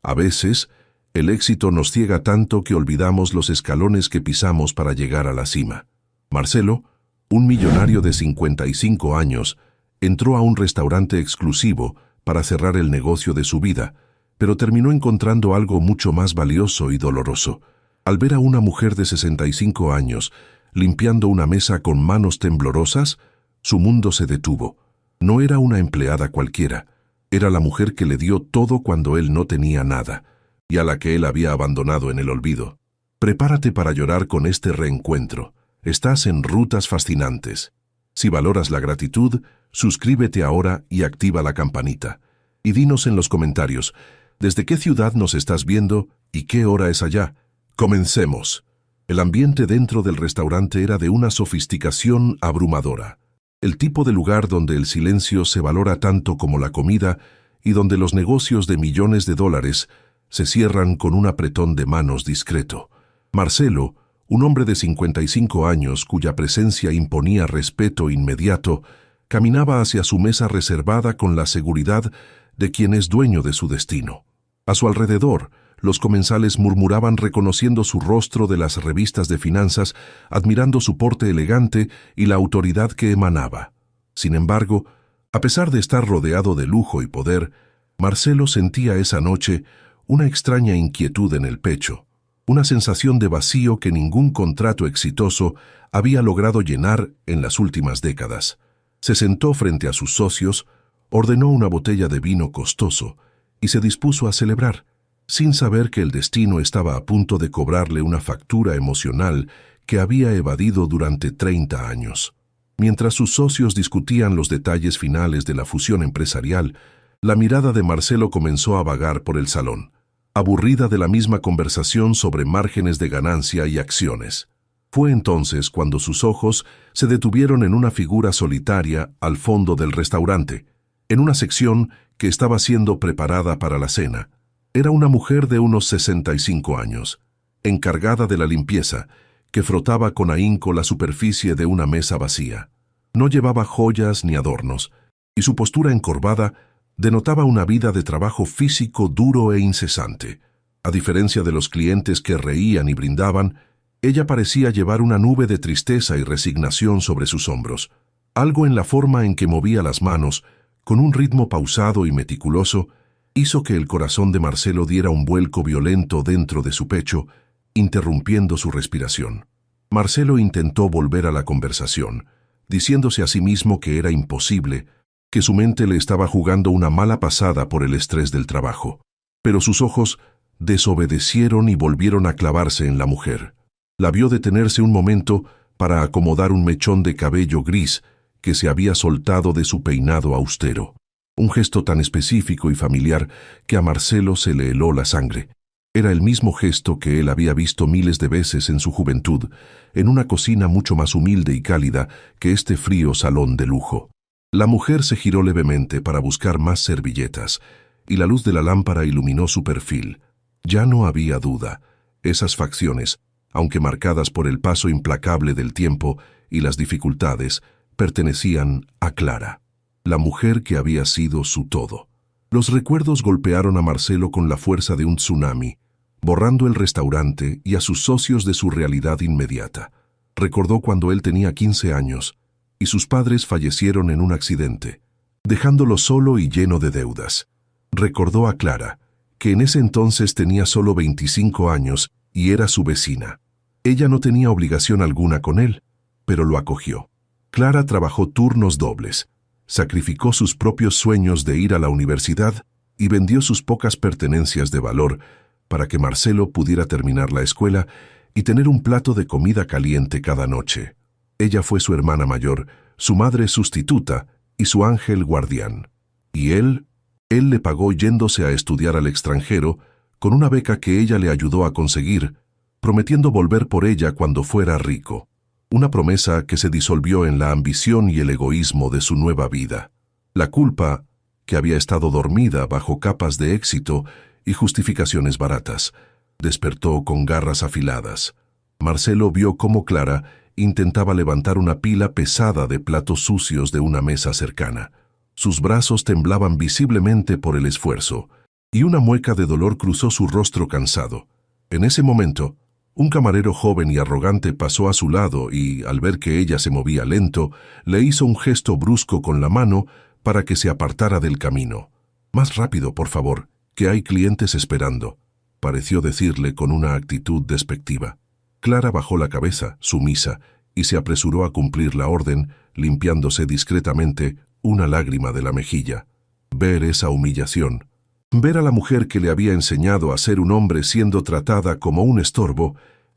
A veces, el éxito nos ciega tanto que olvidamos los escalones que pisamos para llegar a la cima. Marcelo, un millonario de 55 años, entró a un restaurante exclusivo para cerrar el negocio de su vida, pero terminó encontrando algo mucho más valioso y doloroso. Al ver a una mujer de 65 años limpiando una mesa con manos temblorosas, su mundo se detuvo. No era una empleada cualquiera, era la mujer que le dio todo cuando él no tenía nada, y a la que él había abandonado en el olvido. Prepárate para llorar con este reencuentro. Estás en Rutas Fascinantes. Si valoras la gratitud, suscríbete ahora y activa la campanita. Y dinos en los comentarios, ¿desde qué ciudad nos estás viendo y qué hora es allá? Comencemos. El ambiente dentro del restaurante era de una sofisticación abrumadora. El tipo de lugar donde el silencio se valora tanto como la comida y donde los negocios de millones de dólares se cierran con un apretón de manos discreto. Marcelo, un hombre de 55 años cuya presencia imponía respeto inmediato, caminaba hacia su mesa reservada con la seguridad de quien es dueño de su destino. A su alrededor, los comensales murmuraban reconociendo su rostro de las revistas de finanzas, admirando su porte elegante y la autoridad que emanaba. Sin embargo, a pesar de estar rodeado de lujo y poder, Marcelo sentía esa noche una extraña inquietud en el pecho, una sensación de vacío que ningún contrato exitoso había logrado llenar en las últimas décadas. Se sentó frente a sus socios, ordenó una botella de vino costoso y se dispuso a celebrar, sin saber que el destino estaba a punto de cobrarle una factura emocional que había evadido durante 30 años. Mientras sus socios discutían los detalles finales de la fusión empresarial, la mirada de Marcelo comenzó a vagar por el salón, aburrida de la misma conversación sobre márgenes de ganancia y acciones. Fue entonces cuando sus ojos se detuvieron en una figura solitaria al fondo del restaurante, en una sección que estaba siendo preparada para la cena. Era una mujer de unos 65 años, encargada de la limpieza, que frotaba con ahínco la superficie de una mesa vacía. No llevaba joyas ni adornos, y su postura encorvada denotaba una vida de trabajo físico duro e incesante. A diferencia de los clientes que reían y brindaban, ella parecía llevar una nube de tristeza y resignación sobre sus hombros. Algo en la forma en que movía las manos, con un ritmo pausado y meticuloso, hizo que el corazón de Marcelo diera un vuelco violento dentro de su pecho, interrumpiendo su respiración. Marcelo intentó volver a la conversación, diciéndose a sí mismo que era imposible, que su mente le estaba jugando una mala pasada por el estrés del trabajo. Pero sus ojos desobedecieron y volvieron a clavarse en la mujer. La vio detenerse un momento para acomodar un mechón de cabello gris que se había soltado de su peinado austero. Un gesto tan específico y familiar que a Marcelo se le heló la sangre. Era el mismo gesto que él había visto miles de veces en su juventud, en una cocina mucho más humilde y cálida que este frío salón de lujo. La mujer se giró levemente para buscar más servilletas, y la luz de la lámpara iluminó su perfil. Ya no había duda. Esas facciones, aunque marcadas por el paso implacable del tiempo y las dificultades, pertenecían a Clara, la mujer que había sido su todo. Los recuerdos golpearon a Marcelo con la fuerza de un tsunami, borrando el restaurante y a sus socios de su realidad inmediata. Recordó cuando él tenía 15 años y sus padres fallecieron en un accidente, dejándolo solo y lleno de deudas. Recordó a Clara, que en ese entonces tenía solo 25 años y era su vecina. Ella no tenía obligación alguna con él, pero lo acogió. Clara trabajó turnos dobles, sacrificó sus propios sueños de ir a la universidad y vendió sus pocas pertenencias de valor para que Marcelo pudiera terminar la escuela y tener un plato de comida caliente cada noche. Ella fue su hermana mayor, su madre sustituta y su ángel guardián. Y él le pagó yéndose a estudiar al extranjero con una beca que ella le ayudó a conseguir, prometiendo volver por ella cuando fuera rico. Una promesa que se disolvió en la ambición y el egoísmo de su nueva vida. La culpa, que había estado dormida bajo capas de éxito y justificaciones baratas, despertó con garras afiladas. Marcelo vio cómo Clara intentaba levantar una pila pesada de platos sucios de una mesa cercana. Sus brazos temblaban visiblemente por el esfuerzo, y una mueca de dolor cruzó su rostro cansado. En ese momento, un camarero joven y arrogante pasó a su lado y, al ver que ella se movía lento, le hizo un gesto brusco con la mano para que se apartara del camino. «Más rápido, por favor, que hay clientes esperando», pareció decirle con una actitud despectiva. Clara bajó la cabeza, sumisa, y se apresuró a cumplir la orden, limpiándose discretamente una lágrima de la mejilla. Ver esa humillación, ver a la mujer que le había enseñado a ser un hombre siendo tratada como un estorbo,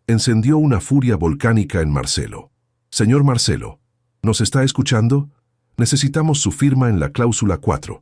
encendió una furia volcánica en Marcelo. «Señor Marcelo, ¿nos está escuchando? Necesitamos su firma en la cláusula 4»,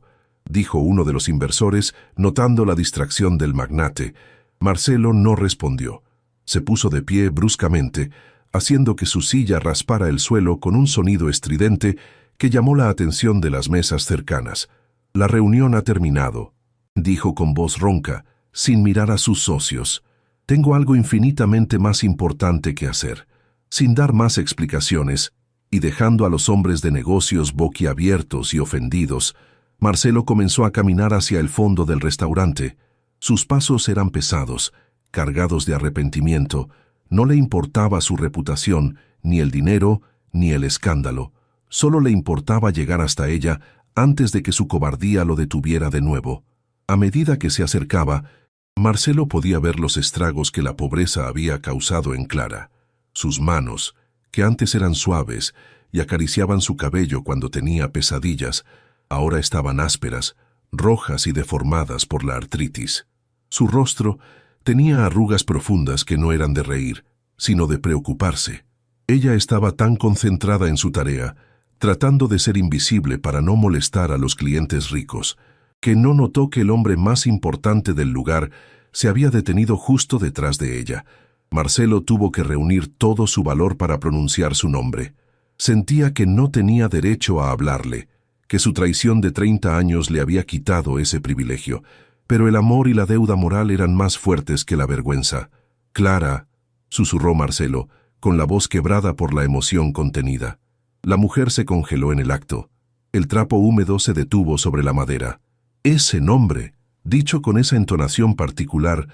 dijo uno de los inversores, notando la distracción del magnate. Marcelo no respondió. Se puso de pie bruscamente, haciendo que su silla raspara el suelo con un sonido estridente que llamó la atención de las mesas cercanas. «La reunión ha terminado», dijo con voz ronca, sin mirar a sus socios. «Tengo algo infinitamente más importante que hacer». Sin dar más explicaciones, y dejando a los hombres de negocios boquiabiertos y ofendidos, Marcelo comenzó a caminar hacia el fondo del restaurante. Sus pasos eran pesados, cargados de arrepentimiento. No le importaba su reputación, ni el dinero, ni el escándalo. Solo le importaba llegar hasta ella antes de que su cobardía lo detuviera de nuevo. A medida que se acercaba, Marcelo podía ver los estragos que la pobreza había causado en Clara. Sus manos, que antes eran suaves y acariciaban su cabello cuando tenía pesadillas, ahora estaban ásperas, rojas y deformadas por la artritis. Su rostro tenía arrugas profundas que no eran de reír, sino de preocuparse. Ella estaba tan concentrada en su tarea, tratando de ser invisible para no molestar a los clientes ricos, que no notó que el hombre más importante del lugar se había detenido justo detrás de ella. Marcelo tuvo que reunir todo su valor para pronunciar su nombre. Sentía que no tenía derecho a hablarle, que su traición de 30 años le había quitado ese privilegio, pero el amor y la deuda moral eran más fuertes que la vergüenza. «Clara», susurró Marcelo, con la voz quebrada por la emoción contenida. La mujer se congeló en el acto. El trapo húmedo se detuvo sobre la madera. Ese nombre, dicho con esa entonación particular,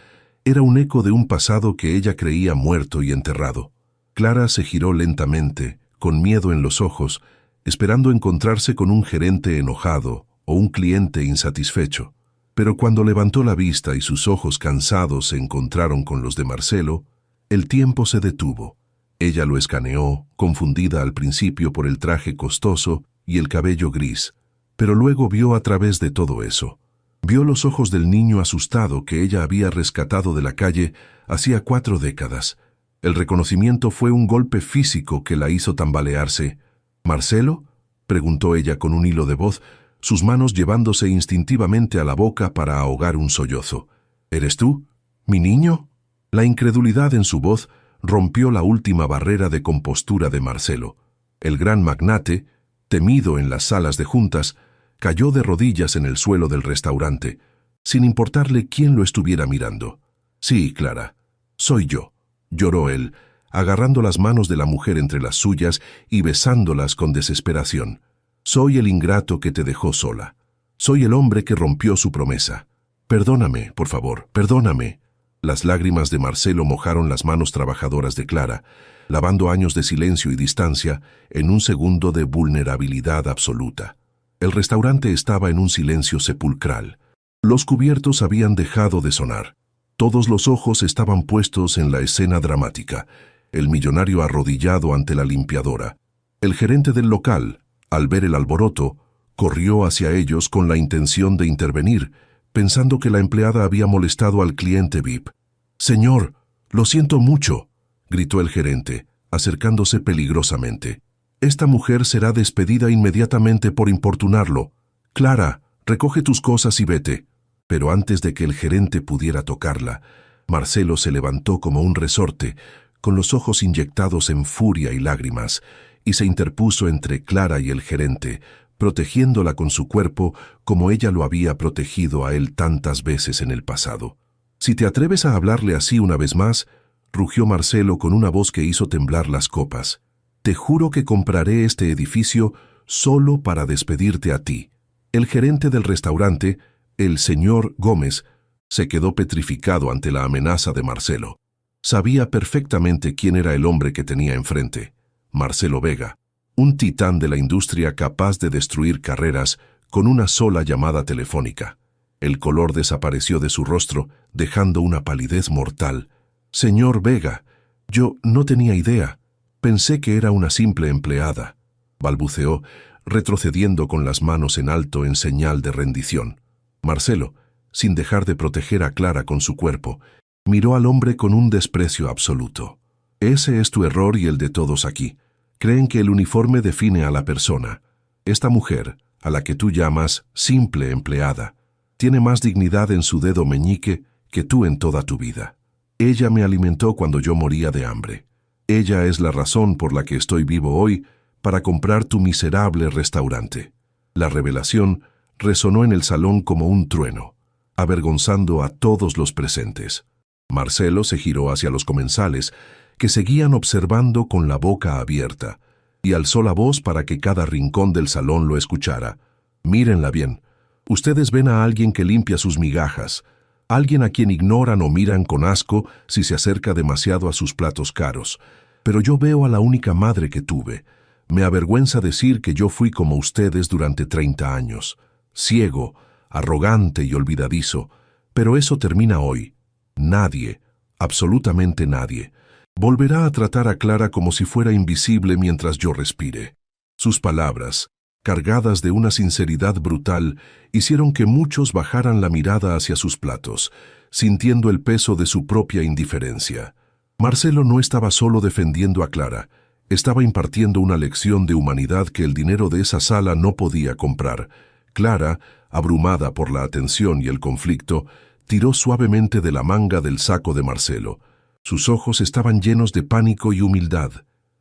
era un eco de un pasado que ella creía muerto y enterrado. Clara se giró lentamente, con miedo en los ojos, esperando encontrarse con un gerente enojado o un cliente insatisfecho. Pero cuando levantó la vista y sus ojos cansados se encontraron con los de Marcelo, el tiempo se detuvo. Ella lo escaneó, confundida al principio por el traje costoso y el cabello gris, pero luego vio a través de todo eso. Vio los ojos del niño asustado que ella había rescatado de la calle hacía 4 décadas. El reconocimiento fue un golpe físico que la hizo tambalearse. «¿Marcelo?», preguntó ella con un hilo de voz, sus manos llevándose instintivamente a la boca para ahogar un sollozo. «¿Eres tú? ¿Mi niño?». La incredulidad en su voz rompió la última barrera de compostura de Marcelo. El gran magnate, temido en las salas de juntas, cayó de rodillas en el suelo del restaurante, sin importarle quién lo estuviera mirando. «Sí, Clara, soy yo», lloró él, agarrando las manos de la mujer entre las suyas y besándolas con desesperación. «Soy el ingrato que te dejó sola. Soy el hombre que rompió su promesa. Perdóname, por favor, perdóname». Las lágrimas de Marcelo mojaron las manos trabajadoras de Clara, lavando años de silencio y distancia en un segundo de vulnerabilidad absoluta. El restaurante estaba en un silencio sepulcral. Los cubiertos habían dejado de sonar. Todos los ojos estaban puestos en la escena dramática. El millonario arrodillado ante la limpiadora. El gerente del local, al ver el alboroto, corrió hacia ellos con la intención de intervenir, pensando que la empleada había molestado al cliente VIP. «Señor, lo siento mucho», gritó el gerente, acercándose peligrosamente. «Esta mujer será despedida inmediatamente por importunarlo. Clara, recoge tus cosas y vete». Pero antes de que el gerente pudiera tocarla, Marcelo se levantó como un resorte, con los ojos inyectados en furia y lágrimas, y se interpuso entre Clara y el gerente, protegiéndola con su cuerpo como ella lo había protegido a él tantas veces en el pasado. «Si te atreves a hablarle así una vez más», rugió Marcelo con una voz que hizo temblar las copas, «te juro que compraré este edificio solo para despedirte a ti». El gerente del restaurante, El señor Gómez se quedó petrificado ante la amenaza de Marcelo. Sabía perfectamente quién era el hombre que tenía enfrente. Marcelo Vega, un titán de la industria capaz de destruir carreras con una sola llamada telefónica. El color desapareció de su rostro, dejando una palidez mortal. «Señor Vega, yo no tenía idea. Pensé que era una simple empleada», balbuceó, retrocediendo con las manos en alto en señal de rendición. Marcelo, sin dejar de proteger a Clara con su cuerpo, miró al hombre con un desprecio absoluto. «Ese es tu error y el de todos aquí. Creen que el uniforme define a la persona. Esta mujer, a la que tú llamas simple empleada, tiene más dignidad en su dedo meñique que tú en toda tu vida. Ella me alimentó cuando yo moría de hambre. Ella es la razón por la que estoy vivo hoy para comprar tu miserable restaurante». La revelación resonó en el salón como un trueno, avergonzando a todos los presentes. Marcelo se giró hacia los comensales, que seguían observando con la boca abierta, y alzó la voz para que cada rincón del salón lo escuchara. «Mírenla bien. Ustedes ven a alguien que limpia sus migajas, alguien a quien ignoran o miran con asco si se acerca demasiado a sus platos caros. Pero yo veo a la única madre que tuve. Me avergüenza decir que yo fui como ustedes durante 30 años, ciego, arrogante y olvidadizo, pero eso termina hoy. Nadie, absolutamente nadie, volverá a tratar a Clara como si fuera invisible mientras yo respire». Sus palabras, cargadas de una sinceridad brutal, hicieron que muchos bajaran la mirada hacia sus platos, sintiendo el peso de su propia indiferencia. Marcelo no estaba solo defendiendo a Clara, estaba impartiendo una lección de humanidad que el dinero de esa sala no podía comprar. Clara, abrumada por la atención y el conflicto, tiró suavemente de la manga del saco de Marcelo. Sus ojos estaban llenos de pánico y humildad.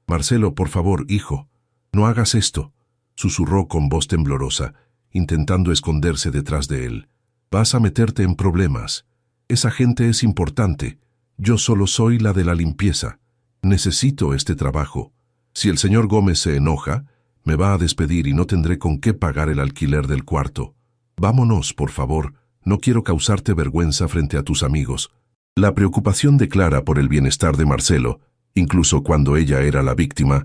«Marcelo, por favor, hijo, no hagas esto», susurró con voz temblorosa, intentando esconderse detrás de él. «Vas a meterte en problemas. Esa gente es importante. Yo solo soy la de la limpieza. Necesito este trabajo. Si el señor Gómez se enoja, me va a despedir y no tendré con qué pagar el alquiler del cuarto. Vámonos, por favor. No quiero causarte vergüenza frente a tus amigos». La preocupación de Clara por el bienestar de Marcelo, incluso cuando ella era la víctima,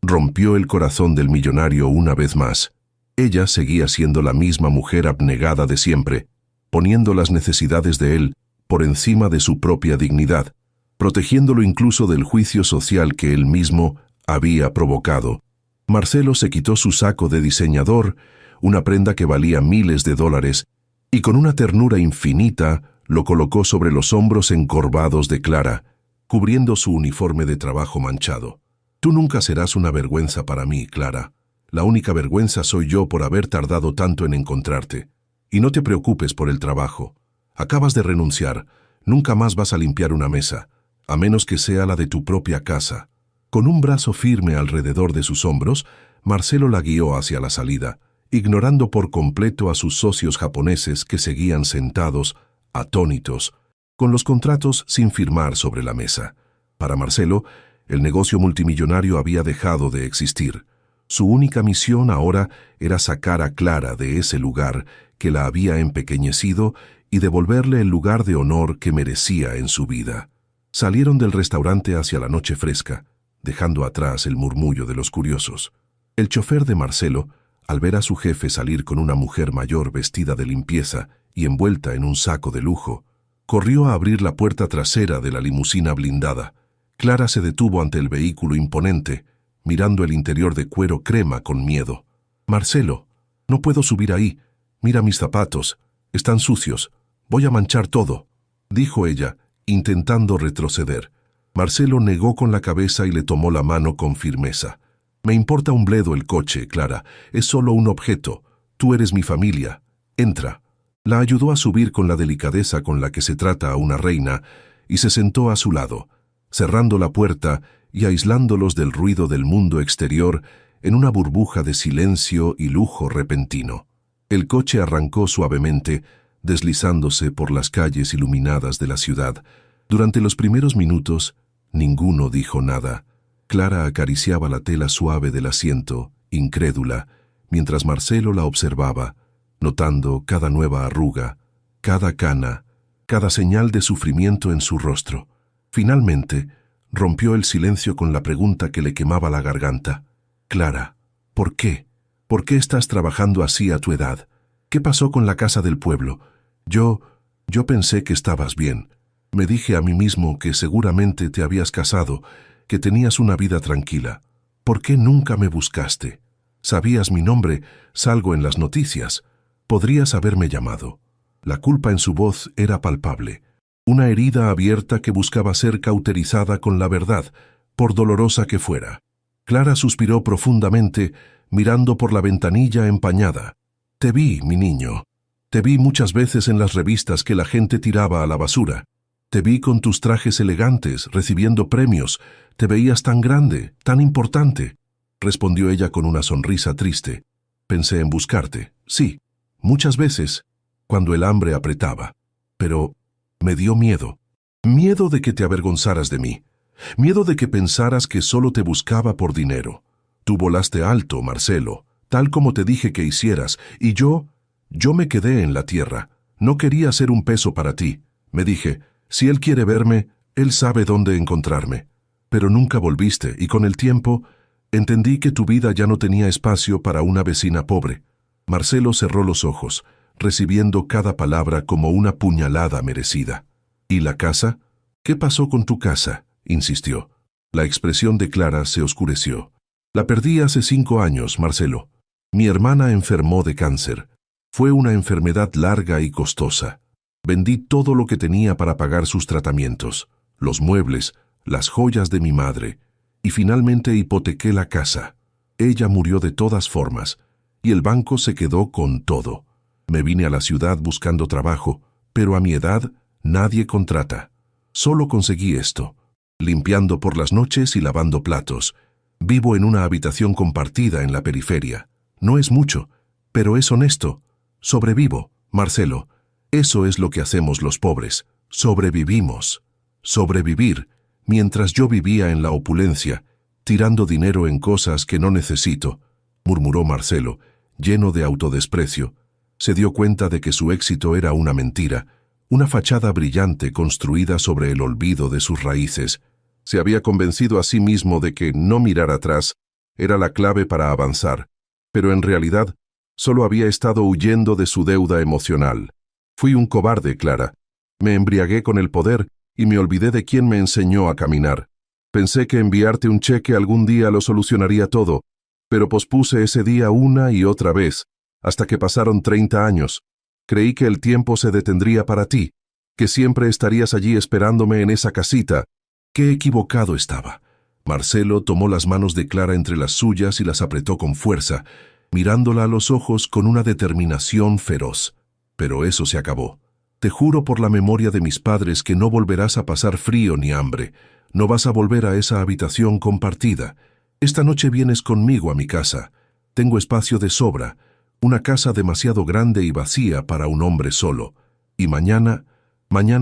rompió el corazón del millonario una vez más. Ella seguía siendo la misma mujer abnegada de siempre, poniendo las necesidades de él por encima de su propia dignidad, protegiéndolo incluso del juicio social que él mismo había provocado. Marcelo se quitó su saco de diseñador, una prenda que valía miles de dólares, y con una ternura infinita lo colocó sobre los hombros encorvados de Clara, cubriendo su uniforme de trabajo manchado. «Tú nunca serás una vergüenza para mí, Clara. La única vergüenza soy yo por haber tardado tanto en encontrarte. Y no te preocupes por el trabajo. Acabas de renunciar. Nunca más vas a limpiar una mesa, a menos que sea la de tu propia casa». Con un brazo firme alrededor de sus hombros, Marcelo la guió hacia la salida, ignorando por completo a sus socios japoneses que seguían sentados, atónitos, con los contratos sin firmar sobre la mesa. Para Marcelo, el negocio multimillonario había dejado de existir. Su única misión ahora era sacar a Clara de ese lugar que la había empequeñecido y devolverle el lugar de honor que merecía en su vida. Salieron del restaurante hacia la noche fresca, dejando atrás el murmullo de los curiosos. El chofer de Marcelo, al ver a su jefe salir con una mujer mayor vestida de limpieza y envuelta en un saco de lujo, corrió a abrir la puerta trasera de la limusina blindada. Clara se detuvo ante el vehículo imponente, mirando el interior de cuero crema con miedo. «Marcelo, no puedo subir ahí. Mira mis zapatos. Están sucios. Voy a manchar todo», dijo ella, intentando retroceder. Marcelo negó con la cabeza y le tomó la mano con firmeza. «Me importa un bledo el coche, Clara. Es solo un objeto. Tú eres mi familia. Entra». La ayudó a subir con la delicadeza con la que se trata a una reina y se sentó a su lado, cerrando la puerta y aislándolos del ruido del mundo exterior en una burbuja de silencio y lujo repentino. El coche arrancó suavemente, deslizándose por las calles iluminadas de la ciudad. Durante los primeros minutos, ninguno dijo nada. Clara acariciaba la tela suave del asiento, incrédula, mientras Marcelo la observaba, notando cada nueva arruga, cada cana, cada señal de sufrimiento en su rostro. Finalmente, rompió el silencio con la pregunta que le quemaba la garganta. «Clara, ¿por qué? ¿Por qué estás trabajando así a tu edad? ¿Qué pasó con la casa del pueblo? Yo pensé que estabas bien. Me dije a mí mismo que seguramente te habías casado, que tenías una vida tranquila. ¿Por qué nunca me buscaste? Sabías mi nombre, salgo en las noticias. Podrías haberme llamado». La culpa en su voz era palpable. Una herida abierta que buscaba ser cauterizada con la verdad, por dolorosa que fuera. Clara suspiró profundamente, mirando por la ventanilla empañada. «Te vi, mi niño. Te vi muchas veces en las revistas que la gente tiraba a la basura. Te vi con tus trajes elegantes, recibiendo premios. Te veías tan grande, tan importante», respondió ella con una sonrisa triste. «Pensé en buscarte, sí, muchas veces, cuando el hambre apretaba. Pero me dio miedo. Miedo de que te avergonzaras de mí. Miedo de que pensaras que solo te buscaba por dinero. Tú volaste alto, Marcelo, tal como te dije que hicieras, y yo me quedé en la tierra. No quería ser un peso para ti. Me dije, si él quiere verme, él sabe dónde encontrarme. Pero nunca volviste, y con el tiempo entendí que tu vida ya no tenía espacio para una vecina pobre». Marcelo cerró los ojos, recibiendo cada palabra como una puñalada merecida. «¿Y la casa? ¿Qué pasó con tu casa?», insistió. La expresión de Clara se oscureció. «La perdí hace 5 años, Marcelo. Mi hermana enfermó de cáncer. Fue una enfermedad larga y costosa. Vendí todo lo que tenía para pagar sus tratamientos, los muebles, las joyas de mi madre, y finalmente hipotequé la casa. Ella murió de todas formas, y el banco se quedó con todo. Me vine a la ciudad buscando trabajo, pero a mi edad nadie contrata. Solo conseguí esto, limpiando por las noches y lavando platos. Vivo en una habitación compartida en la periferia. No es mucho, pero es honesto. Sobrevivo, Marcelo. Eso es lo que hacemos los pobres. Sobrevivimos. Sobrevivir, mientras yo vivía en la opulencia, tirando dinero en cosas que no necesito», murmuró Marcelo, lleno de autodesprecio. Se dio cuenta de que su éxito era una mentira, una fachada brillante construida sobre el olvido de sus raíces. Se había convencido a sí mismo de que no mirar atrás era la clave para avanzar, pero en realidad solo había estado huyendo de su deuda emocional. «Fui un cobarde, Clara. Me embriagué con el poder y me olvidé de quien me enseñó a caminar. Pensé que enviarte un cheque algún día lo solucionaría todo, pero pospuse ese día una y otra vez, hasta que pasaron 30 años. Creí que el tiempo se detendría para ti, que siempre estarías allí esperándome en esa casita. Qué equivocado estaba». Marcelo tomó las manos de Clara entre las suyas y las apretó con fuerza, mirándola a los ojos con una determinación feroz. «Pero eso se acabó. Te juro por la memoria de mis padres que no volverás a pasar frío ni hambre. No vas a volver a esa habitación compartida. Esta noche vienes conmigo a mi casa. Tengo espacio de sobra, una casa demasiado grande y vacía para un hombre solo. Y mañana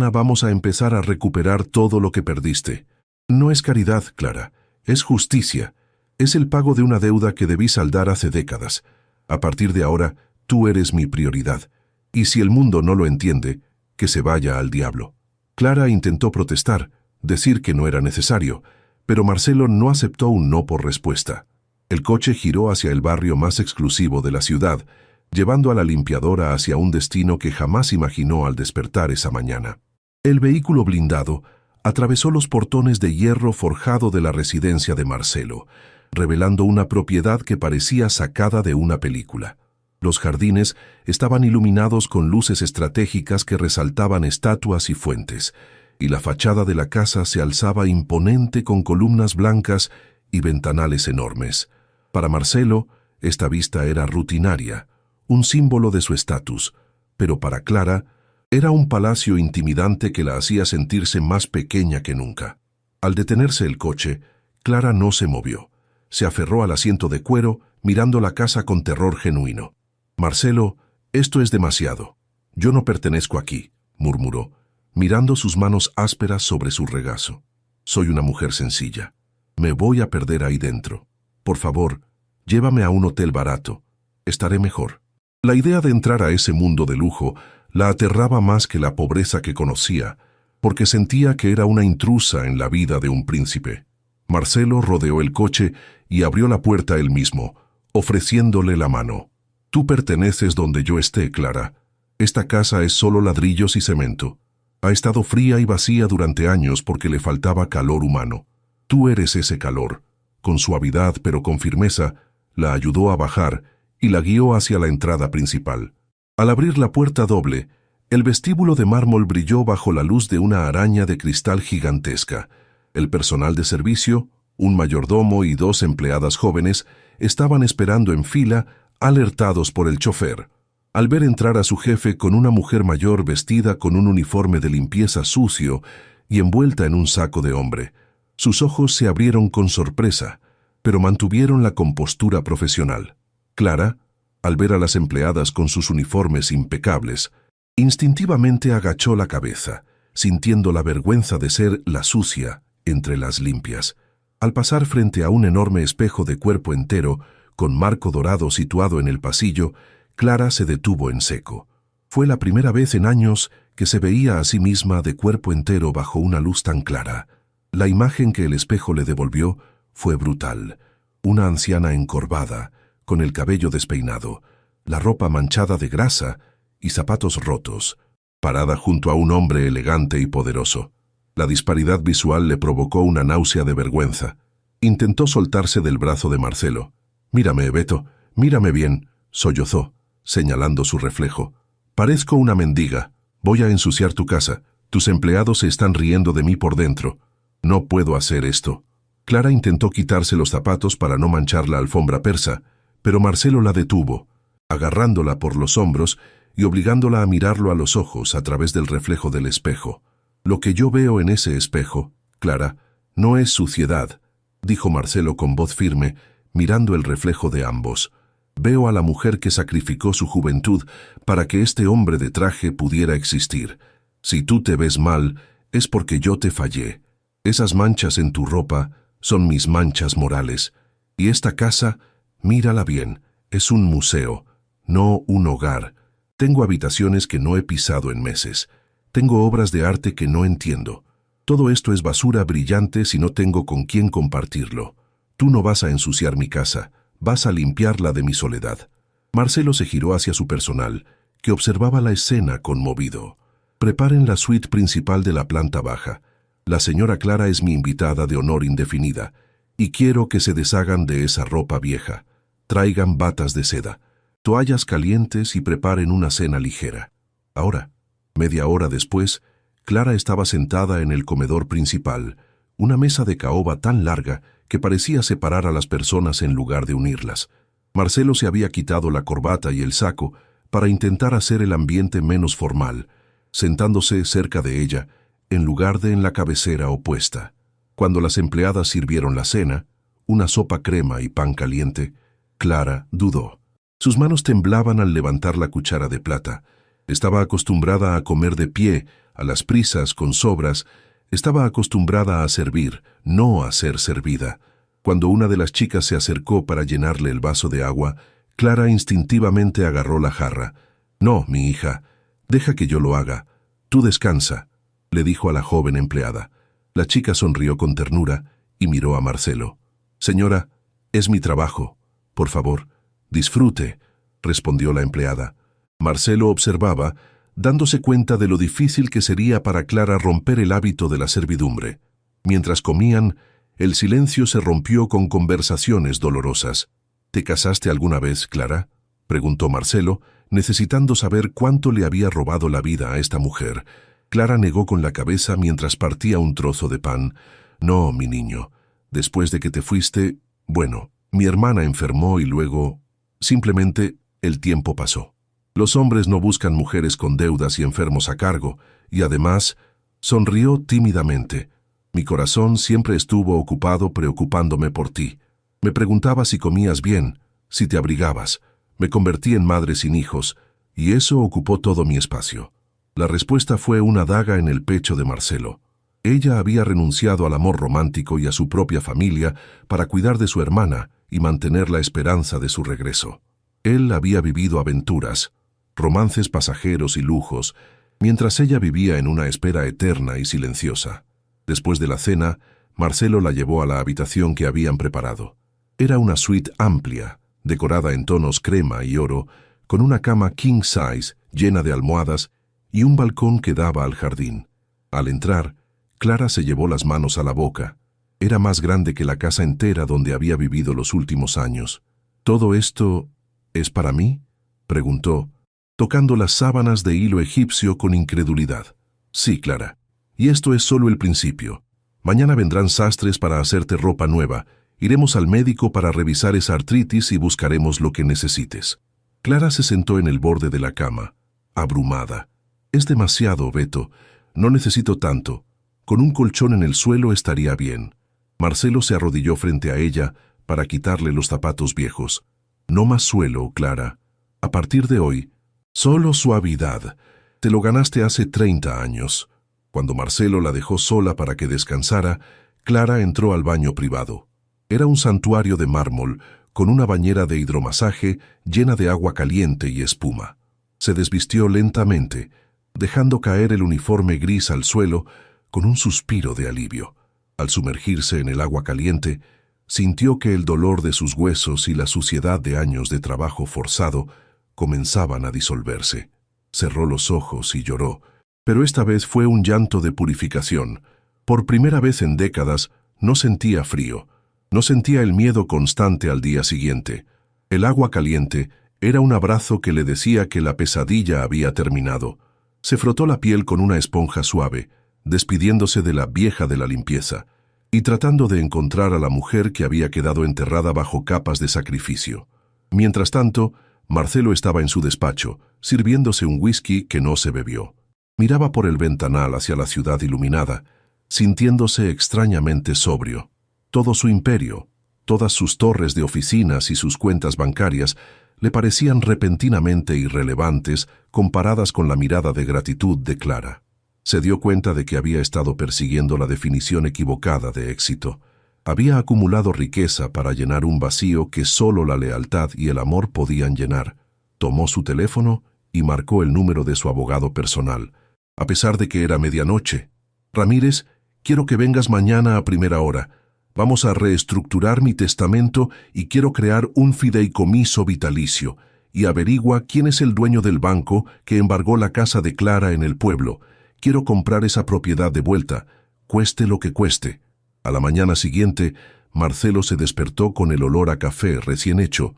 vamos a empezar a recuperar todo lo que perdiste. No es caridad, Clara, es justicia. Es el pago de una deuda que debí saldar hace décadas. A partir de ahora, tú eres mi prioridad. Y si el mundo no lo entiende, que se vaya al diablo». Clara intentó protestar, decir que no era necesario, pero Marcelo no aceptó un no por respuesta. El coche giró hacia el barrio más exclusivo de la ciudad, llevando a la limpiadora hacia un destino que jamás imaginó al despertar esa mañana. El vehículo blindado atravesó los portones de hierro forjado de la residencia de Marcelo, revelando una propiedad que parecía sacada de una película. Los jardines estaban iluminados con luces estratégicas que resaltaban estatuas y fuentes, y la fachada de la casa se alzaba imponente con columnas blancas y ventanales enormes. Para Marcelo, esta vista era rutinaria, un símbolo de su estatus, pero para Clara era un palacio intimidante que la hacía sentirse más pequeña que nunca. Al detenerse el coche, Clara no se movió. Se aferró al asiento de cuero, mirando la casa con terror genuino. «Marcelo, esto es demasiado. Yo no pertenezco aquí», murmuró, mirando sus manos ásperas sobre su regazo. «Soy una mujer sencilla. Me voy a perder ahí dentro. Por favor, llévame a un hotel barato. Estaré mejor». La idea de entrar a ese mundo de lujo la aterraba más que la pobreza que conocía, porque sentía que era una intrusa en la vida de un príncipe. Marcelo rodeó el coche y abrió la puerta él mismo, ofreciéndole la mano. «Tú perteneces donde yo esté, Clara. Esta casa es solo ladrillos y cemento. Ha estado fría y vacía durante años porque le faltaba calor humano. Tú eres ese calor». Con suavidad pero con firmeza, la ayudó a bajar y la guió hacia la entrada principal. Al abrir la puerta doble, el vestíbulo de mármol brilló bajo la luz de una araña de cristal gigantesca. El personal de servicio, un mayordomo y 2 empleadas jóvenes, estaban esperando en fila, alertados por el chofer. Al ver entrar a su jefe con una mujer mayor vestida con un uniforme de limpieza sucio y envuelta en un saco de hombre, sus ojos se abrieron con sorpresa, pero mantuvieron la compostura profesional. Clara, al ver a las empleadas con sus uniformes impecables, instintivamente agachó la cabeza, sintiendo la vergüenza de ser la sucia entre las limpias. Al pasar frente a un enorme espejo de cuerpo entero, con marco dorado situado en el pasillo, Clara se detuvo en seco. Fue la primera vez en años que se veía a sí misma de cuerpo entero bajo una luz tan clara. La imagen que el espejo le devolvió fue brutal. Una anciana encorvada, con el cabello despeinado, la ropa manchada de grasa y zapatos rotos, parada junto a un hombre elegante y poderoso. La disparidad visual le provocó una náusea de vergüenza. Intentó soltarse del brazo de Marcelo. «Mírame, Beto, mírame bien», sollozó, señalando su reflejo. «Parezco una mendiga. Voy a ensuciar tu casa. Tus empleados se están riendo de mí por dentro. No puedo hacer esto». Clara intentó quitarse los zapatos para no manchar la alfombra persa, pero Marcelo la detuvo, agarrándola por los hombros y obligándola a mirarlo a los ojos a través del reflejo del espejo. «Lo que yo veo en ese espejo, Clara, no es suciedad», dijo Marcelo con voz firme, mirando el reflejo de ambos. «Veo a la mujer que sacrificó su juventud para que este hombre de traje pudiera existir. Si tú te ves mal, es porque yo te fallé. Esas manchas en tu ropa son mis manchas morales. Y esta casa, mírala bien, es un museo, no un hogar. Tengo habitaciones que no he pisado en meses. Tengo obras de arte que no entiendo. Todo esto es basura brillante si no tengo con quién compartirlo. Tú no vas a ensuciar mi casa, vas a limpiarla de mi soledad». Marcelo se giró hacia su personal, que observaba la escena conmovido. «Preparen la suite principal de la planta baja. La señora Clara es mi invitada de honor indefinida, y quiero que se deshagan de esa ropa vieja. Traigan batas de seda, toallas calientes y preparen una cena ligera». Ahora, media hora después, Clara estaba sentada en el comedor principal, una mesa de caoba tan larga que parecía separar a las personas en lugar de unirlas. Marcelo se había quitado la corbata y el saco para intentar hacer el ambiente menos formal, sentándose cerca de ella, en lugar de en la cabecera opuesta. Cuando las empleadas sirvieron la cena, una sopa crema y pan caliente, Clara dudó. Sus manos temblaban al levantar la cuchara de plata. Estaba acostumbrada a comer de pie, a las prisas, con sobras. Estaba acostumbrada a servir, no a ser servida. Cuando una de las chicas se acercó para llenarle el vaso de agua, Clara instintivamente agarró la jarra. «No, mi hija, deja que yo lo haga. Tú descansa», le dijo a la joven empleada. La chica sonrió con ternura y miró a Marcelo. «Señora, es mi trabajo. Por favor, disfrute», respondió la empleada. Marcelo observaba, dándose cuenta de lo difícil que sería para Clara romper el hábito de la servidumbre. Mientras comían, el silencio se rompió con conversaciones dolorosas. «¿Te casaste alguna vez, Clara?», preguntó Marcelo, necesitando saber cuánto le había robado la vida a esta mujer. Clara negó con la cabeza mientras partía un trozo de pan. «No, mi niño. Después de que te fuiste, bueno, mi hermana enfermó y luego, simplemente, el tiempo pasó. Los hombres no buscan mujeres con deudas y enfermos a cargo, y además, sonrió tímidamente. Mi corazón siempre estuvo ocupado preocupándome por ti. Me preguntaba si comías bien, si te abrigabas. Me convertí en madre sin hijos, y eso ocupó todo mi espacio». La respuesta fue una daga en el pecho de Marcelo. Ella había renunciado al amor romántico y a su propia familia para cuidar de su hermana y mantener la esperanza de su regreso. Él había vivido aventuras, romances pasajeros y lujos, mientras ella vivía en una espera eterna y silenciosa. Después de la cena, Marcelo la llevó a la habitación que habían preparado. Era una suite amplia, decorada en tonos crema y oro, con una cama king size llena de almohadas y un balcón que daba al jardín. Al entrar, Clara se llevó las manos a la boca. Era más grande que la casa entera donde había vivido los últimos años. ¿Todo esto es para mí?, preguntó, tocando las sábanas de hilo egipcio con incredulidad. Sí, Clara. Y esto es solo el principio. Mañana vendrán sastres para hacerte ropa nueva. Iremos al médico para revisar esa artritis y buscaremos lo que necesites. Clara se sentó en el borde de la cama, abrumada. Es demasiado, Beto. No necesito tanto. Con un colchón en el suelo estaría bien. Marcelo se arrodilló frente a ella para quitarle los zapatos viejos. No más suelo, Clara. A partir de hoy, solo suavidad. Te lo ganaste hace 30 años. Cuando Marcelo la dejó sola para que descansara, Clara entró al baño privado. Era un santuario de mármol, con una bañera de hidromasaje llena de agua caliente y espuma. Se desvistió lentamente, dejando caer el uniforme gris al suelo con un suspiro de alivio. Al sumergirse en el agua caliente, sintió que el dolor de sus huesos y la suciedad de años de trabajo forzado comenzaban a disolverse. Cerró los ojos y lloró, pero esta vez fue un llanto de purificación. Por primera vez en décadas, no sentía frío. No sentía el miedo constante al día siguiente. El agua caliente era un abrazo que le decía que la pesadilla había terminado. Se frotó la piel con una esponja suave, despidiéndose de la vieja de la limpieza, y tratando de encontrar a la mujer que había quedado enterrada bajo capas de sacrificio. Mientras tanto, Marcelo estaba en su despacho, sirviéndose un whisky que no se bebió. Miraba por el ventanal hacia la ciudad iluminada, sintiéndose extrañamente sobrio. Todo su imperio, todas sus torres de oficinas y sus cuentas bancarias le parecían repentinamente irrelevantes comparadas con la mirada de gratitud de Clara. Se dio cuenta de que había estado persiguiendo la definición equivocada de éxito. Había acumulado riqueza para llenar un vacío que solo la lealtad y el amor podían llenar. Tomó su teléfono y marcó el número de su abogado personal. A pesar de que era medianoche. Ramírez, quiero que vengas mañana a primera hora. Vamos a reestructurar mi testamento y quiero crear un fideicomiso vitalicio. Y averigua quién es el dueño del banco que embargó la casa de Clara en el pueblo. Quiero comprar esa propiedad de vuelta, cueste lo que cueste. A la mañana siguiente, Marcelo se despertó con el olor a café recién hecho,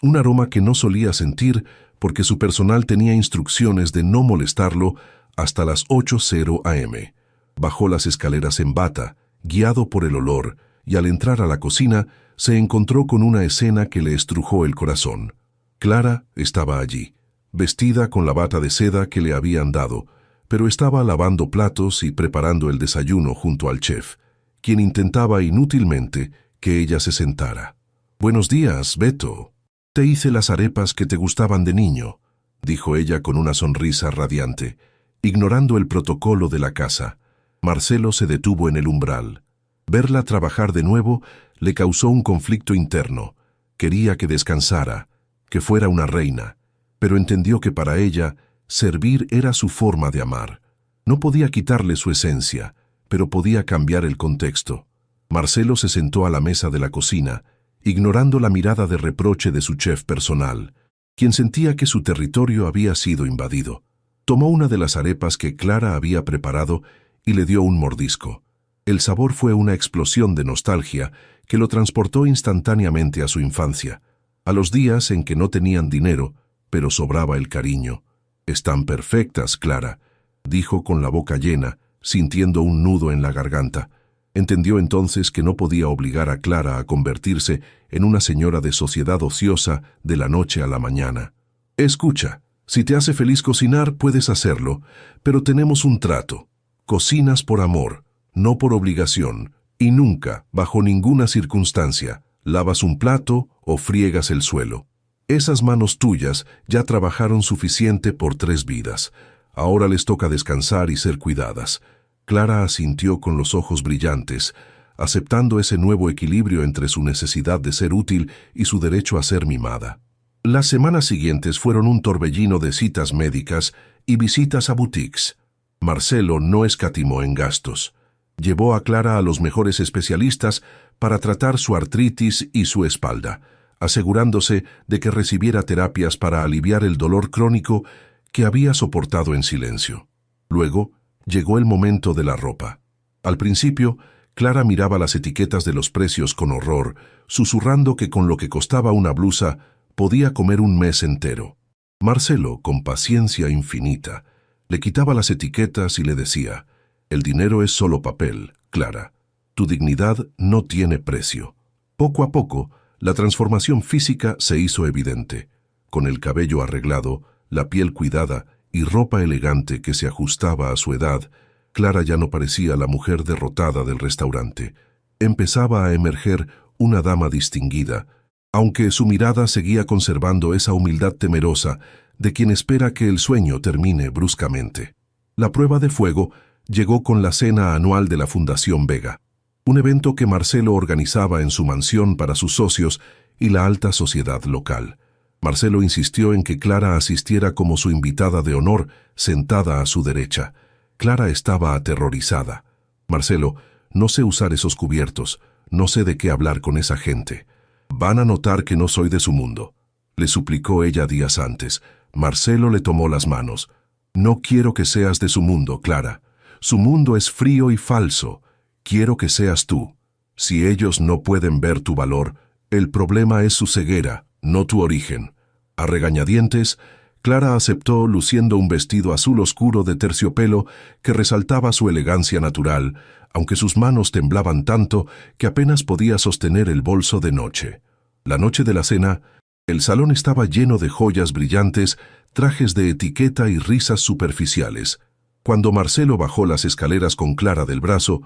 un aroma que no solía sentir porque su personal tenía instrucciones de no molestarlo hasta las 8:00 am. Bajó las escaleras en bata, guiado por el olor, y al entrar a la cocina se encontró con una escena que le estrujó el corazón. Clara estaba allí, vestida con la bata de seda que le habían dado, pero estaba lavando platos y preparando el desayuno junto al chef, quien intentaba inútilmente que ella se sentara. «Buenos días, Beto. Te hice las arepas que te gustaban de niño», dijo ella con una sonrisa radiante, ignorando el protocolo de la casa. Marcelo se detuvo en el umbral. Verla trabajar de nuevo le causó un conflicto interno. Quería que descansara, que fuera una reina, pero entendió que para ella servir era su forma de amar. No podía quitarle su esencia, pero podía cambiar el contexto. Marcelo se sentó a la mesa de la cocina, ignorando la mirada de reproche de su chef personal, quien sentía que su territorio había sido invadido. Tomó una de las arepas que Clara había preparado y le dio un mordisco. El sabor fue una explosión de nostalgia que lo transportó instantáneamente a su infancia, a los días en que no tenían dinero, pero sobraba el cariño. «Están perfectas, Clara», dijo con la boca llena, sintiendo un nudo en la garganta. Entendió entonces que no podía obligar a Clara a convertirse en una señora de sociedad ociosa de la noche a la mañana. «Escucha, si te hace feliz cocinar, puedes hacerlo, pero tenemos un trato. Cocinas por amor, no por obligación, y nunca, bajo ninguna circunstancia, lavas un plato o friegas el suelo. Esas manos tuyas ya trabajaron suficiente por 3 vidas. Ahora les toca descansar y ser cuidadas». Clara asintió con los ojos brillantes, aceptando ese nuevo equilibrio entre su necesidad de ser útil y su derecho a ser mimada. Las semanas siguientes fueron un torbellino de citas médicas y visitas a boutiques. Marcelo no escatimó en gastos. Llevó a Clara a los mejores especialistas para tratar su artritis y su espalda, asegurándose de que recibiera terapias para aliviar el dolor crónico que había soportado en silencio. Luego, llegó el momento de la ropa. Al principio, Clara miraba las etiquetas de los precios con horror, susurrando que con lo que costaba una blusa podía comer un mes entero. Marcelo, con paciencia infinita, le quitaba las etiquetas y le decía: «El dinero es solo papel, Clara. Tu dignidad no tiene precio». Poco a poco, la transformación física se hizo evidente. Con el cabello arreglado, la piel cuidada y ropa elegante que se ajustaba a su edad, Clara ya no parecía la mujer derrotada del restaurante. Empezaba a emerger una dama distinguida, aunque su mirada seguía conservando esa humildad temerosa de quien espera que el sueño termine bruscamente. La prueba de fuego llegó con la cena anual de la Fundación Vega, un evento que Marcelo organizaba en su mansión para sus socios y la alta sociedad local. Marcelo insistió en que Clara asistiera como su invitada de honor, sentada a su derecha. Clara estaba aterrorizada. «Marcelo, no sé usar esos cubiertos, no sé de qué hablar con esa gente. Van a notar que no soy de su mundo», le suplicó ella días antes. Marcelo le tomó las manos. «No quiero que seas de su mundo, Clara. Su mundo es frío y falso. Quiero que seas tú. Si ellos no pueden ver tu valor, el problema es su ceguera, no tu origen». A regañadientes, Clara aceptó, luciendo un vestido azul oscuro de terciopelo que resaltaba su elegancia natural, aunque sus manos temblaban tanto que apenas podía sostener el bolso de noche. La noche de la cena, el salón estaba lleno de joyas brillantes, trajes de etiqueta y risas superficiales. Cuando Marcelo bajó las escaleras con Clara del brazo,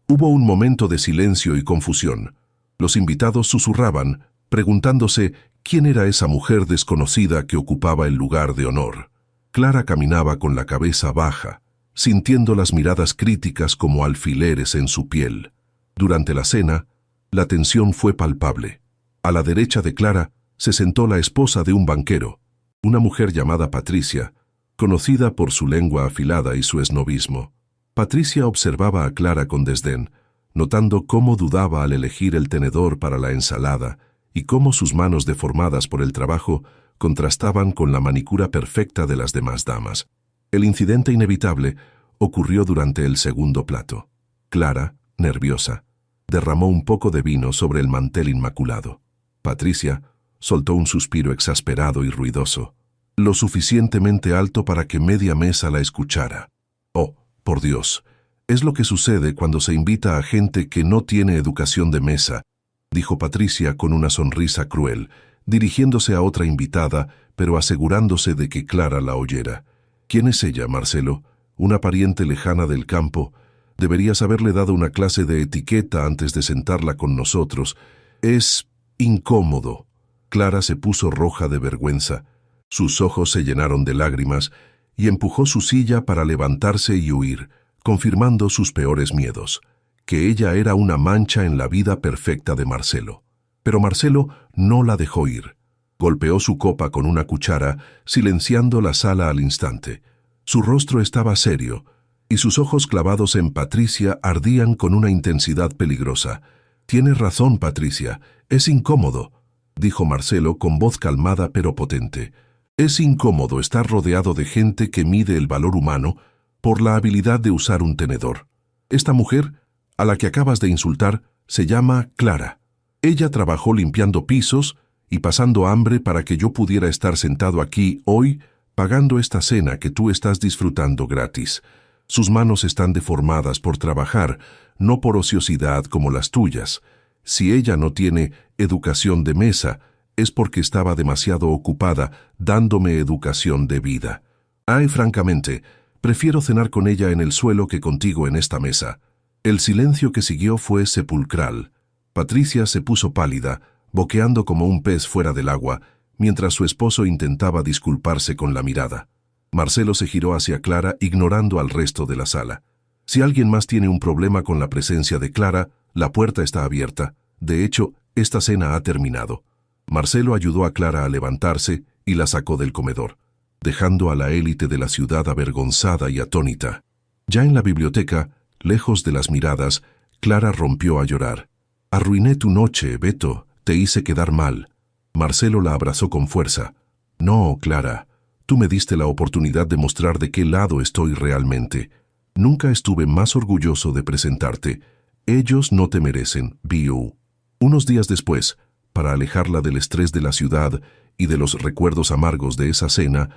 hubo un momento de silencio y confusión. Los invitados susurraban, preguntándose quién era esa mujer desconocida que ocupaba el lugar de honor. Clara caminaba con la cabeza baja, sintiendo las miradas críticas como alfileres en su piel. Durante la cena, la tensión fue palpable. A la derecha de Clara se sentó la esposa de un banquero, una mujer llamada Patricia, conocida por su lengua afilada y su esnobismo. Patricia observaba a Clara con desdén, notando cómo dudaba al elegir el tenedor para la ensalada y cómo sus manos deformadas por el trabajo contrastaban con la manicura perfecta de las demás damas. El incidente inevitable ocurrió durante el segundo plato. Clara, nerviosa, derramó un poco de vino sobre el mantel inmaculado. Patricia soltó un suspiro exasperado y ruidoso, lo suficientemente alto para que media mesa la escuchara. «Oh, por Dios, es lo que sucede cuando se invita a gente que no tiene educación de mesa», dijo Patricia con una sonrisa cruel, dirigiéndose a otra invitada, pero asegurándose de que Clara la oyera. «¿Quién es ella, Marcelo? ¿Una pariente lejana del campo? Deberías haberle dado una clase de etiqueta antes de sentarla con nosotros. Es incómodo». Clara se puso roja de vergüenza. Sus ojos se llenaron de lágrimas y empujó su silla para levantarse y huir, confirmando sus peores miedos, que ella era una mancha en la vida perfecta de Marcelo. Pero Marcelo no la dejó ir. Golpeó su copa con una cuchara, silenciando la sala al instante. Su rostro estaba serio, y sus ojos clavados en Patricia ardían con una intensidad peligrosa. «Tienes razón, Patricia, es incómodo», dijo Marcelo con voz calmada pero potente. «Es incómodo estar rodeado de gente que mide el valor humano por la habilidad de usar un tenedor. Esta mujer, a la que acabas de insultar, se llama Clara. Ella trabajó limpiando pisos y pasando hambre para que yo pudiera estar sentado aquí hoy pagando esta cena que tú estás disfrutando gratis. Sus manos están deformadas por trabajar, no por ociosidad como las tuyas. Si ella no tiene educación de mesa, es porque estaba demasiado ocupada dándome educación de vida. Ay, francamente, prefiero cenar con ella en el suelo que contigo en esta mesa». El silencio que siguió fue sepulcral. Patricia se puso pálida, boqueando como un pez fuera del agua, mientras su esposo intentaba disculparse con la mirada. Marcelo se giró hacia Clara, ignorando al resto de la sala. «Si alguien más tiene un problema con la presencia de Clara, la puerta está abierta. De hecho, esta cena ha terminado». Marcelo ayudó a Clara a levantarse y la sacó del comedor, dejando a la élite de la ciudad avergonzada y atónita. Ya en la biblioteca, lejos de las miradas, Clara rompió a llorar. «Arruiné tu noche, Beto, te hice quedar mal». Marcelo la abrazó con fuerza. «No, Clara, tú me diste la oportunidad de mostrar de qué lado estoy realmente. Nunca estuve más orgulloso de presentarte. Ellos no te merecen, Biu». Unos días después, para alejarla del estrés de la ciudad y de los recuerdos amargos de esa cena,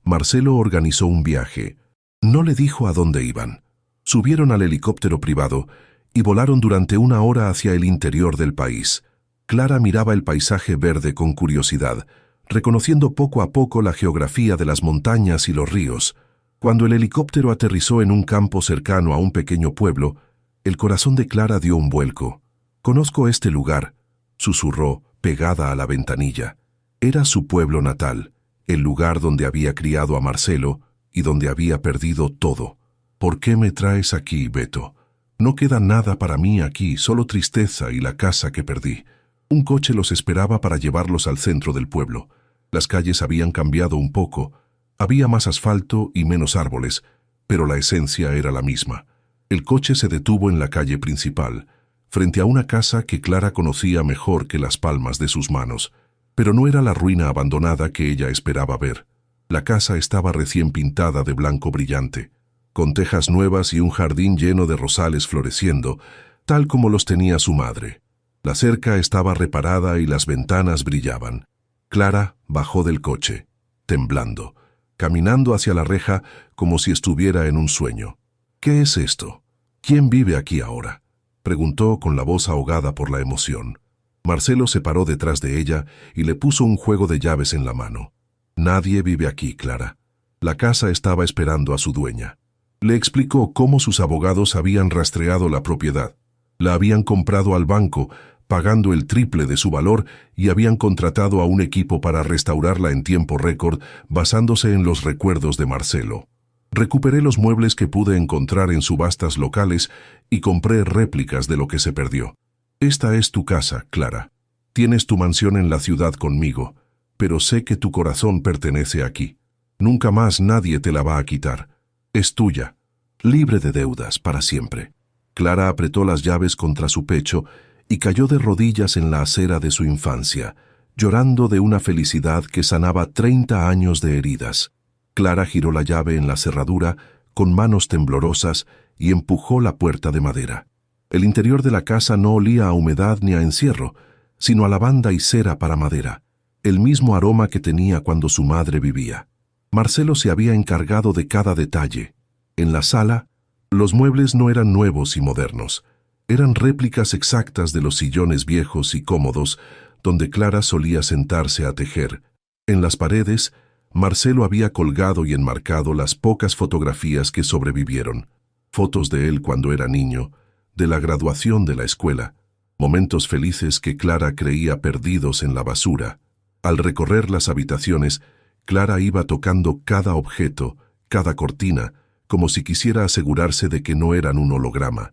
Marcelo organizó un viaje. No le dijo a dónde iban. Subieron al helicóptero privado y volaron durante 1 hora hacia el interior del país. Clara miraba el paisaje verde con curiosidad, reconociendo poco a poco la geografía de las montañas y los ríos. Cuando el helicóptero aterrizó en un campo cercano a un pequeño pueblo, el corazón de Clara dio un vuelco. «Conozco este lugar», susurró, pegada a la ventanilla. Era su pueblo natal, el lugar donde había criado a Marcelo y donde había perdido todo. «¿Por qué me traes aquí, Beto? No queda nada para mí aquí, solo tristeza y la casa que perdí». Un coche los esperaba para llevarlos al centro del pueblo. Las calles habían cambiado un poco. Había más asfalto y menos árboles, pero la esencia era la misma. El coche se detuvo en la calle principal, frente a una casa que Clara conocía mejor que las palmas de sus manos. Pero no era la ruina abandonada que ella esperaba ver. La casa estaba recién pintada de blanco brillante, con tejas nuevas y un jardín lleno de rosales floreciendo, tal como los tenía su madre. La cerca estaba reparada y las ventanas brillaban. Clara bajó del coche, temblando, caminando hacia la reja como si estuviera en un sueño. «¿Qué es esto? ¿Quién vive aquí ahora?», preguntó con la voz ahogada por la emoción. Marcelo se paró detrás de ella y le puso un juego de llaves en la mano. «Nadie vive aquí, Clara. La casa estaba esperando a su dueña». Le explicó cómo sus abogados habían rastreado la propiedad. La habían comprado al banco, pagando el triple de su valor, y habían contratado a un equipo para restaurarla en tiempo récord, basándose en los recuerdos de Marcelo. «Recuperé los muebles que pude encontrar en subastas locales y compré réplicas de lo que se perdió. Esta es tu casa, Clara. Tienes tu mansión en la ciudad conmigo, pero sé que tu corazón pertenece aquí. Nunca más nadie te la va a quitar. Es tuya, libre de deudas para siempre». Clara apretó las llaves contra su pecho y cayó de rodillas en la acera de su infancia, llorando de una felicidad que sanaba 30 años de heridas. Clara giró la llave en la cerradura con manos temblorosas y empujó la puerta de madera. El interior de la casa no olía a humedad ni a encierro, sino a lavanda y cera para madera, el mismo aroma que tenía cuando su madre vivía. Marcelo se había encargado de cada detalle. En la sala, los muebles no eran nuevos y modernos. Eran réplicas exactas de los sillones viejos y cómodos donde Clara solía sentarse a tejer. En las paredes, Marcelo había colgado y enmarcado las pocas fotografías que sobrevivieron. Fotos de él cuando era niño, de la graduación de la escuela, momentos felices que Clara creía perdidos en la basura. Al recorrer las habitaciones, Clara iba tocando cada objeto, cada cortina, como si quisiera asegurarse de que no eran un holograma.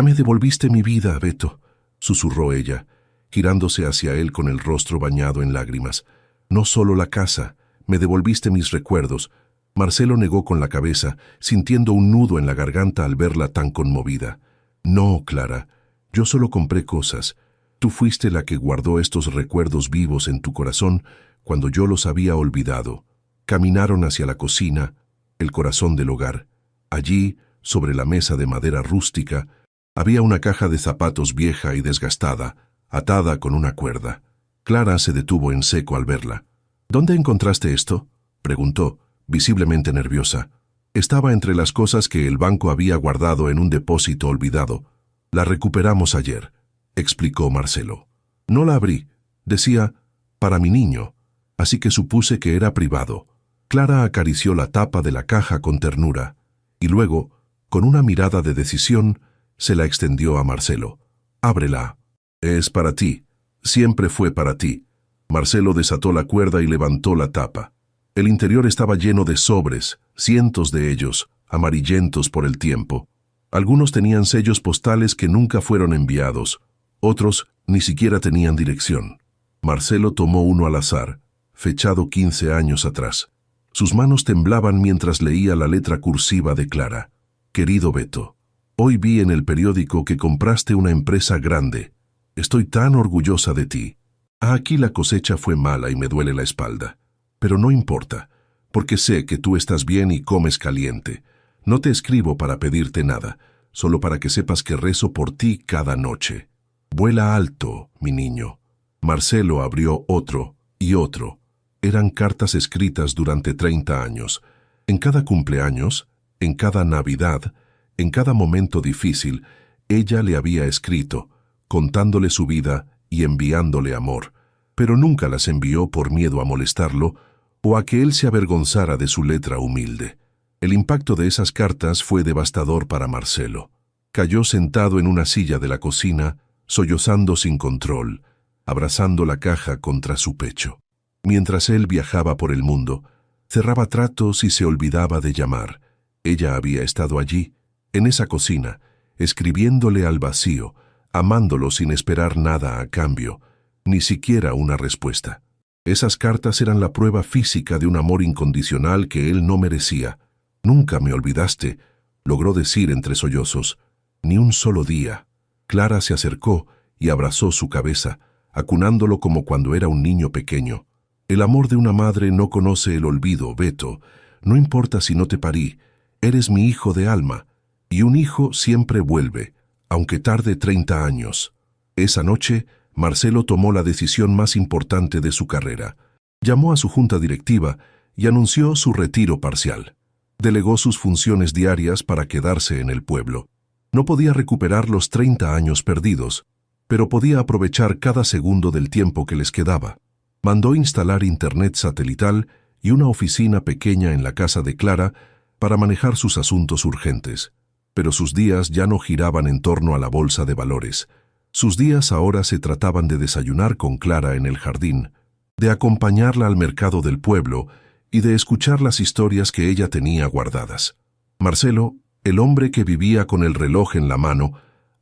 «Me devolviste mi vida, Beto», susurró ella, girándose hacia él con el rostro bañado en lágrimas. «No solo la casa, me devolviste mis recuerdos». Marcelo negó con la cabeza, sintiendo un nudo en la garganta al verla tan conmovida. «No, Clara, yo solo compré cosas. Tú fuiste la que guardó estos recuerdos vivos en tu corazón cuando yo los había olvidado». Caminaron hacia la cocina, el corazón del hogar. Allí, sobre la mesa de madera rústica, había una caja de zapatos vieja y desgastada, atada con una cuerda. Clara se detuvo en seco al verla. «¿Dónde encontraste esto?», preguntó, visiblemente nerviosa. Estaba entre las cosas que el banco había guardado en un depósito olvidado. «La recuperamos ayer», explicó Marcelo. «No la abrí. Decía, para mi niño, así que supuse que era privado». Clara acarició la tapa de la caja con ternura, y luego, con una mirada de decisión, se la extendió a Marcelo. «Ábrela. Es para ti. Siempre fue para ti». Marcelo desató la cuerda y levantó la tapa. El interior estaba lleno de sobres, cientos de ellos, amarillentos por el tiempo. Algunos tenían sellos postales que nunca fueron enviados, otros ni siquiera tenían dirección. Marcelo tomó uno al azar, fechado 15 años atrás. Sus manos temblaban mientras leía la letra cursiva de Clara. Querido Beto, hoy vi en el periódico que compraste una empresa grande. Estoy tan orgullosa de ti. Aquí la cosecha fue mala y me duele la espalda. Pero no importa, porque sé que tú estás bien y comes caliente. No te escribo para pedirte nada, solo para que sepas que rezo por ti cada noche. Vuela alto, mi niño. Marcelo abrió otro y otro. Eran cartas escritas durante 30 años. En cada cumpleaños, en cada Navidad, en cada momento difícil, ella le había escrito, contándole su vida y enviándole amor, pero nunca las envió por miedo a molestarlo o a que él se avergonzara de su letra humilde. El impacto de esas cartas fue devastador para Marcelo. Cayó sentado en una silla de la cocina, sollozando sin control, abrazando la caja contra su pecho. Mientras él viajaba por el mundo, cerraba tratos y se olvidaba de llamar. Ella había estado allí, en esa cocina, escribiéndole al vacío, amándolo sin esperar nada a cambio, ni siquiera una respuesta. Esas cartas eran la prueba física de un amor incondicional que él no merecía. Nunca me olvidaste, logró decir entre sollozos. Ni un solo día. Clara se acercó y abrazó su cabeza, acunándolo como cuando era un niño pequeño. El amor de una madre no conoce el olvido, Beto. No importa si no te parí, eres mi hijo de alma, y un hijo siempre vuelve, aunque tarde 30 años. Esa noche, Marcelo tomó la decisión más importante de su carrera. Llamó a su junta directiva y anunció su retiro parcial. Delegó sus funciones diarias para quedarse en el pueblo. No podía recuperar los 30 años perdidos, pero podía aprovechar cada segundo del tiempo que les quedaba. Mandó instalar internet satelital y una oficina pequeña en la casa de Clara para manejar sus asuntos urgentes. Pero sus días ya no giraban en torno a la bolsa de valores. Sus días ahora se trataban de desayunar con Clara en el jardín, de acompañarla al mercado del pueblo y de escuchar las historias que ella tenía guardadas. Marcelo, el hombre que vivía con el reloj en la mano,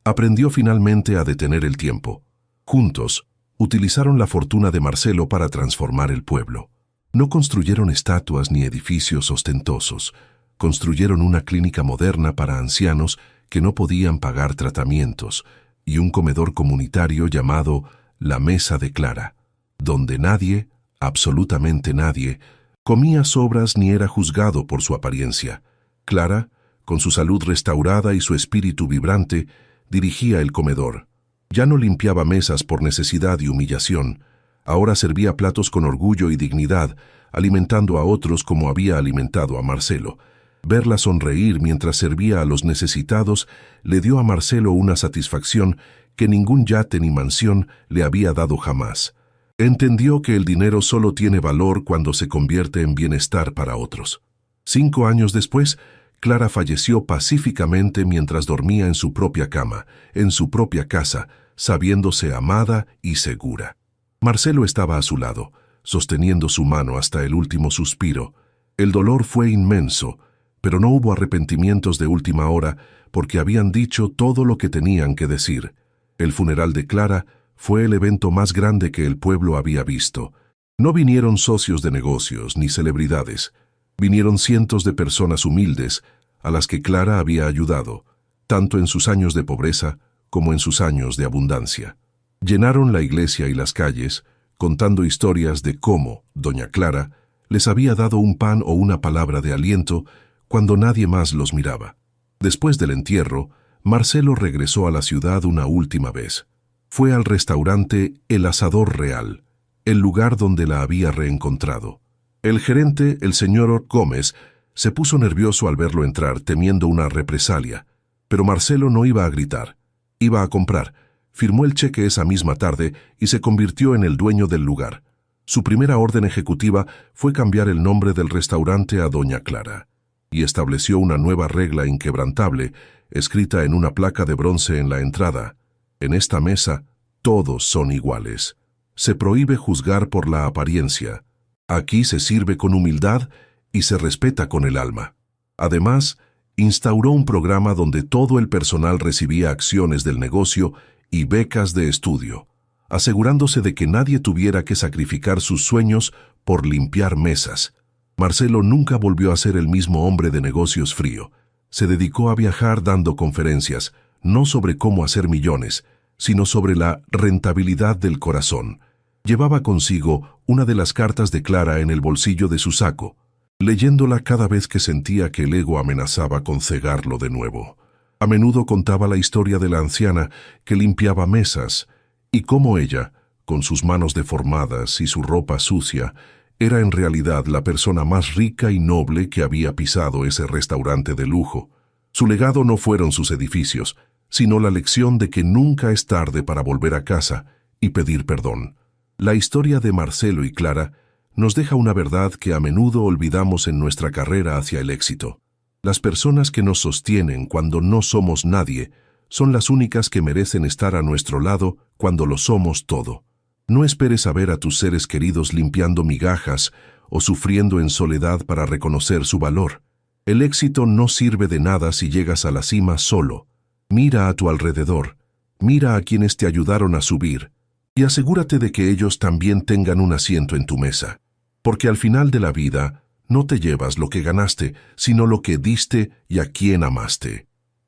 aprendió finalmente a detener el tiempo. Juntos, utilizaron la fortuna de Marcelo para transformar el pueblo. No construyeron estatuas ni edificios ostentosos. Construyeron una clínica moderna para ancianos que no podían pagar tratamientos y un comedor comunitario llamado La Mesa de Clara, donde nadie, absolutamente nadie, comía sobras ni era juzgado por su apariencia. Clara, con su salud restaurada y su espíritu vibrante, dirigía el comedor. Ya no limpiaba mesas por necesidad y humillación. Ahora servía platos con orgullo y dignidad, alimentando a otros como había alimentado a Marcelo. Verla sonreír mientras servía a los necesitados le dio a Marcelo una satisfacción que ningún yate ni mansión le había dado jamás. Entendió que el dinero solo tiene valor cuando se convierte en bienestar para otros. 5 años después, Clara falleció pacíficamente mientras dormía en su propia cama, en su propia casa, sabiéndose amada y segura. Marcelo estaba a su lado, sosteniendo su mano hasta el último suspiro. El dolor fue inmenso, pero no hubo arrepentimientos de última hora porque habían dicho todo lo que tenían que decir. El funeral de Clara fue el evento más grande que el pueblo había visto. No vinieron socios de negocios ni celebridades. Vinieron cientos de personas humildes a las que Clara había ayudado, tanto en sus años de pobreza como en sus años de abundancia. Llenaron la iglesia y las calles, contando historias de cómo doña Clara les había dado un pan o una palabra de aliento cuando nadie más los miraba. Después del entierro, Marcelo regresó a la ciudad una última vez. Fue al restaurante El Asador Real, el lugar donde la había reencontrado. El gerente, el señor Gómez, se puso nervioso al verlo entrar, temiendo una represalia. Pero Marcelo no iba a gritar. Iba a comprar. Firmó el cheque esa misma tarde y se convirtió en el dueño del lugar. Su primera orden ejecutiva fue cambiar el nombre del restaurante a Doña Clara, y estableció una nueva regla inquebrantable, escrita en una placa de bronce en la entrada. En esta mesa, todos son iguales. Se prohíbe juzgar por la apariencia. Aquí se sirve con humildad y se respeta con el alma. Además, instauró un programa donde todo el personal recibía acciones del negocio y becas de estudio. asegurándose de que nadie tuviera que sacrificar sus sueños por limpiar mesas. Marcelo nunca volvió a ser el mismo hombre de negocios frío. Se dedicó a viajar dando conferencias, no sobre cómo hacer millones, sino sobre la rentabilidad del corazón. Llevaba consigo una de las cartas de Clara en el bolsillo de su saco, leyéndola cada vez que sentía que el ego amenazaba con cegarlo de nuevo. A menudo contaba la historia de la anciana que limpiaba mesas, y cómo ella, con sus manos deformadas y su ropa sucia, era en realidad la persona más rica y noble que había pisado ese restaurante de lujo. Su legado no fueron sus edificios, sino la lección de que nunca es tarde para volver a casa y pedir perdón. La historia de Marcelo y Clara nos deja una verdad que a menudo olvidamos en nuestra carrera hacia el éxito. Las personas que nos sostienen cuando no somos nadie son las únicas que merecen estar a nuestro lado cuando lo somos todo. No esperes a ver a tus seres queridos limpiando migajas o sufriendo en soledad para reconocer su valor. El éxito no sirve de nada si llegas a la cima solo. Mira a tu alrededor, mira a quienes te ayudaron a subir y asegúrate de que ellos también tengan un asiento en tu mesa. Porque al final de la vida no te llevas lo que ganaste, sino lo que diste y a quien amaste.